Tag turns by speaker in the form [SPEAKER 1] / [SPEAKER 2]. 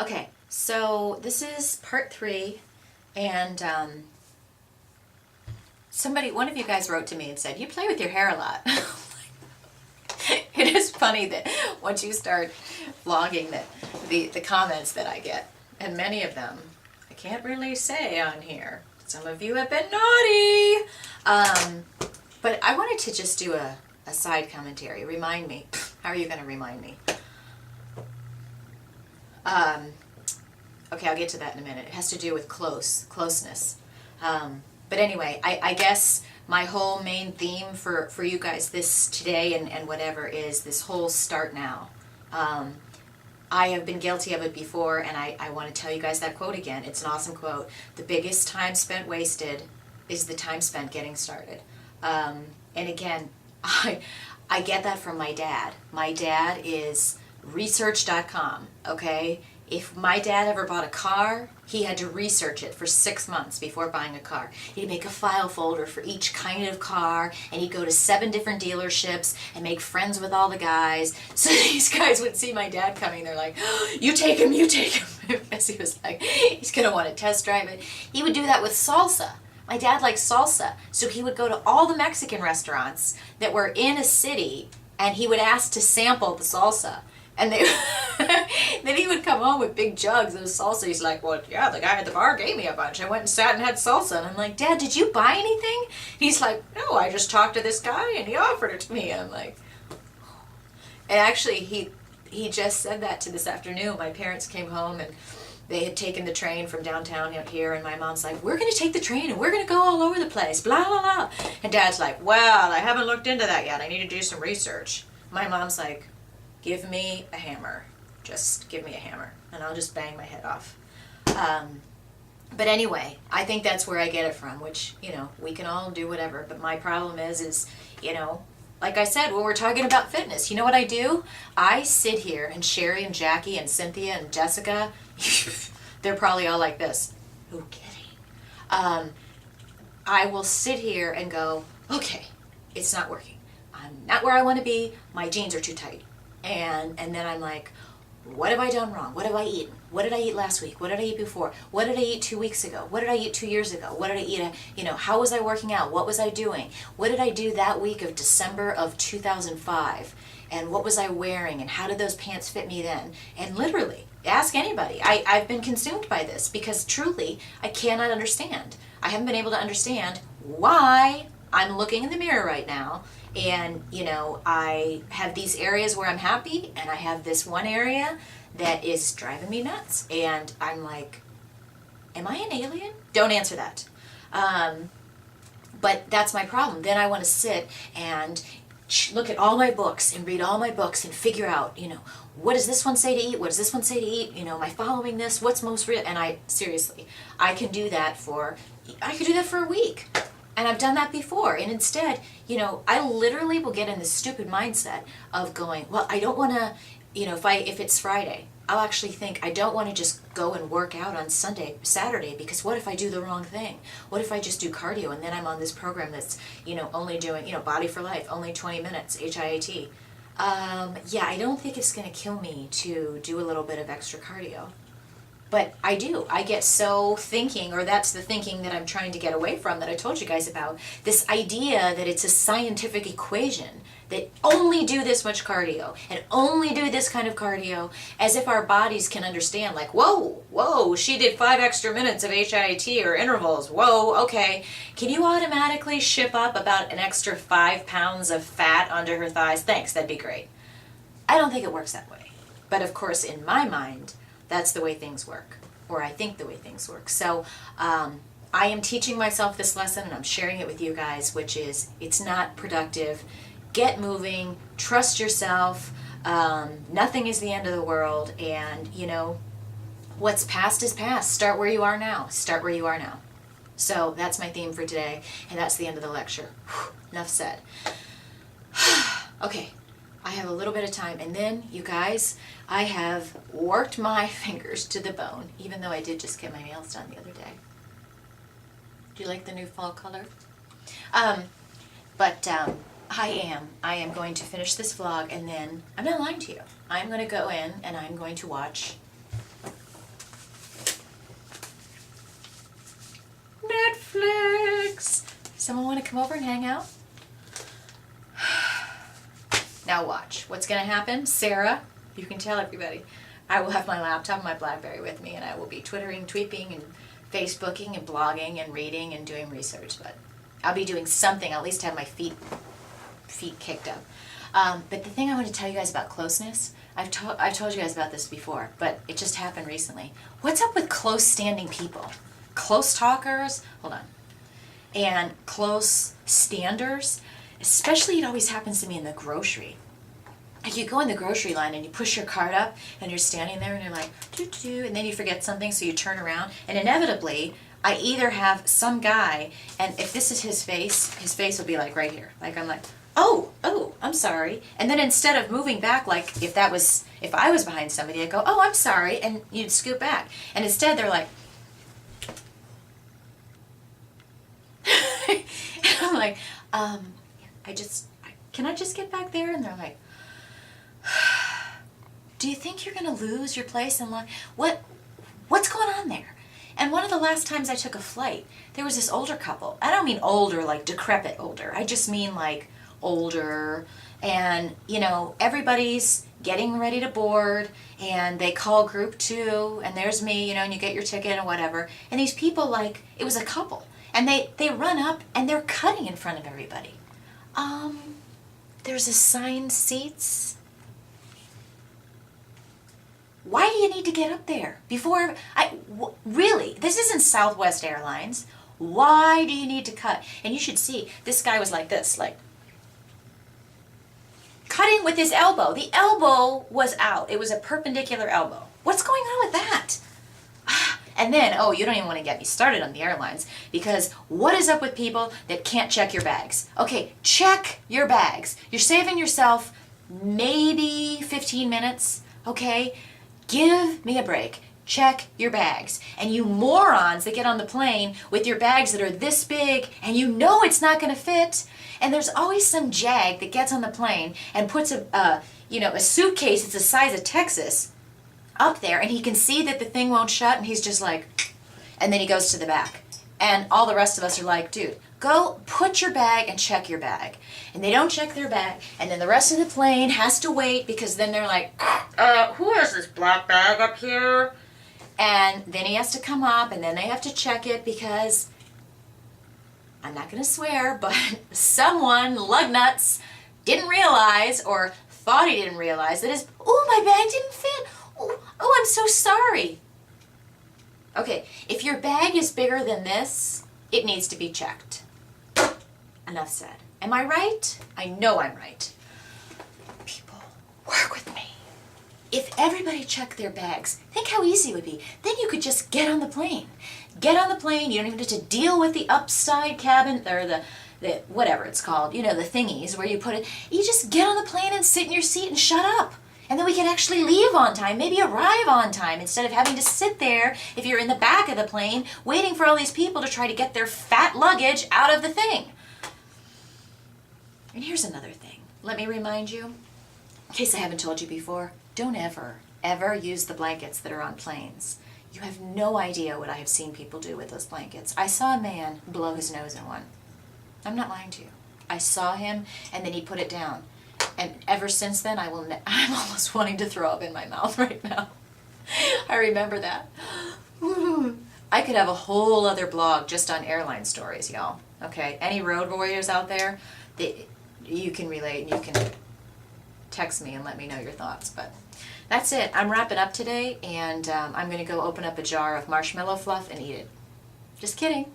[SPEAKER 1] Okay, so this is part 3, and one of you guys wrote to me and said, you play with your hair a lot. It is funny that once you start vlogging that the comments that I get, and many of them, I can't really say on here. Some of you have been naughty. But I wanted to just do a side commentary. Remind me. How are you going to remind me? Okay, I'll get to that in a minute. It has to do with closeness. But anyway, I guess my whole main theme for you guys today and whatever is this whole start now. I have been guilty of it before, and I want to tell you guys that quote again. It's an awesome quote. The biggest time spent wasted is the time spent getting started. And again, I get that from my dad. My dad is research.com, okay? If my dad ever bought a car, he had to research it for 6 months before buying a car. He'd make a file folder for each kind of car, and he'd go to 7 different dealerships and make friends with all the guys. So these guys would see my dad coming, they're like, oh, you take him, because he was like, he's gonna want to test drive it. He would do that with salsa. My dad likes salsa, so he would go to all the Mexican restaurants that were in a city, and he would ask to sample the salsa. And then he would come home with big jugs of salsa. He's like, well, yeah, the guy at the bar gave me a bunch. I went and sat and had salsa. And I'm like, Dad, did you buy anything? He's like, no, I just talked to this guy and he offered it to me. And I'm like, and actually he just said that to this afternoon. My parents came home and they had taken the train from downtown out here, and my mom's like, we're going to take the train and we're going to go all over the place, blah, blah, blah. And Dad's like, well, I haven't looked into that yet. I need to do some research. My mom's like, give me a hammer. Just give me a hammer, and I'll just bang my head off. But anyway, I think that's where I get it from, which, we can all do whatever. But my problem is, like I said, when we're talking about fitness, you know what I do? I sit here, and Sherry and Jackie and Cynthia and Jessica, they're probably all like this. No kidding. I will sit here and go, okay, it's not working. I'm not where I want to be. My jeans are too tight. And then I'm like, what have I done wrong? What have I eaten? What did I eat last week? What did I eat before? What did I eat 2 weeks ago? What did I eat 2 years ago? What did I eat? How was I working out? What was I doing? What did I do that week of December of 2005? And what was I wearing? And how did those pants fit me then? And literally, ask anybody. I've been consumed by this because truly, I cannot understand. I haven't been able to understand why I'm looking in the mirror right now. And, I have these areas where I'm happy, and I have this one area that is driving me nuts. And I'm like, am I an alien? Don't answer that. But that's my problem. Then I want to sit and look at all my books and read all my books and figure out, what does this one say to eat? What does this one say to eat? Am I following this? What's most real? And seriously, I could do that for a week. And I've done that before. And instead, I literally will get in this stupid mindset of going, well, I don't want to, if it's Friday, I'll actually think I don't want to just go and work out on Saturday, because what if I do the wrong thing? What if I just do cardio and then I'm on this program that's, only doing, Body for Life, only 20 minutes, HIIT. Yeah, I don't think it's going to kill me to do a little bit of extra cardio. But I do. I get so thinking, or that's the thinking that I'm trying to get away from that I told you guys about. This idea that it's a scientific equation that only do this much cardio and only do this kind of cardio, as if our bodies can understand, like, whoa, she did 5 extra minutes of HIIT or intervals. Whoa, okay. Can you automatically ship up about an extra 5 pounds of fat under her thighs? Thanks, that'd be great. I don't think it works that way. But of course, in my mind, that's the way things work, or I think the way things work. So I am teaching myself this lesson, and I'm sharing it with you guys, which is it's not productive. Get moving, trust yourself. Nothing is the end of the world, and what's past is past. Start where you are now. Start where you are now. So that's my theme for today, and that's the end of the lecture. Enough said. Okay. I have a little bit of time, and then, you guys, I have worked my fingers to the bone, even though I did just get my nails done the other day. Do you like the new fall color? But I am going to finish this vlog, and then, I'm not lying to you, I'm going to go in, and I'm going to watch Netflix. Someone want to come over and hang out? Now watch. What's going to happen? Sarah, you can tell everybody. I will have my laptop and my BlackBerry with me, and I will be Twittering, tweeting, and Facebooking, and blogging, and reading, and doing research. But I'll be doing something. I'll at least have my feet kicked up. But the thing I want to tell you guys about closeness, I've told you guys about this before, but it just happened recently. What's up with close standing people? Close talkers, hold on, and close standers? Especially it always happens to me in the grocery. Like you go in the grocery line and you push your cart up and you're standing there and you're like, doo-doo, and then you forget something, so you turn around, and inevitably I either have some guy, and if this is his face will be like right here. Like I'm like, oh, I'm sorry. And then instead of moving back, like if I was behind somebody, I'd go, oh, I'm sorry, and you'd scoot back. And instead they're like, and I'm like, can I just get back there? And they're like, do you think you're gonna lose your place in line? What's going on there? And one of the last times I took a flight, there was this older couple. I don't mean older like decrepit older. I just mean like older, and everybody's getting ready to board, and they call group 2, and there's me, and you get your ticket and whatever. And these people, like, it was a couple, and they run up and they're cutting in front of everybody. There's assigned seats. Why do you need to get up there before really? This isn't Southwest Airlines. Why do you need to cut? And you should see, this guy was like this, like cutting with his elbow. The elbow was out. It was a perpendicular elbow. What's going on with that? And then, you don't even want to get me started on the airlines, because what is up with people that can't check your bags? Okay, check your bags. You're saving yourself maybe 15 minutes, okay? Give me a break. Check your bags. And you morons that get on the plane with your bags that are this big and it's not going to fit, and there's always some jag that gets on the plane and puts a suitcase that's the size of Texas up there, and he can see that the thing won't shut, and he's just like, and then he goes to the back. And all the rest of us are like, dude, go put your bag and check your bag. And they don't check their bag, and then the rest of the plane has to wait, because then they're like, who has this black bag up here? And then he has to come up, and then they have to check it, because, I'm not going to swear, but someone, lug nuts, didn't realize, or thought he didn't realize, that my bag didn't fit. Oh, I'm so sorry. Okay, if your bag is bigger than this, it needs to be checked. Enough said. Am I right? I know I'm right. People, work with me. If everybody checked their bags, think how easy it would be. Then you could just get on the plane. Get on the plane, you don't even have to deal with the upside cabin, or the whatever it's called, the thingies where you put it. You just get on the plane and sit in your seat and shut up. And then we can actually leave on time, maybe arrive on time, instead of having to sit there, if you're in the back of the plane, waiting for all these people to try to get their fat luggage out of the thing. And here's another thing. Let me remind you, in case I haven't told you before, don't ever use the blankets that are on planes. You have no idea what I have seen people do with those blankets. I saw a man blow his nose in one. I'm not lying to you. I saw him, and then he put it down. And ever since then, I'm almost wanting to throw up in my mouth right now. I remember that. I could have a whole other blog just on airline stories, y'all. Okay, any road warriors out there, you can relate, and you can text me and let me know your thoughts. But that's it. I'm wrapping up today, and I'm going to go open up a jar of marshmallow fluff and eat it. Just kidding.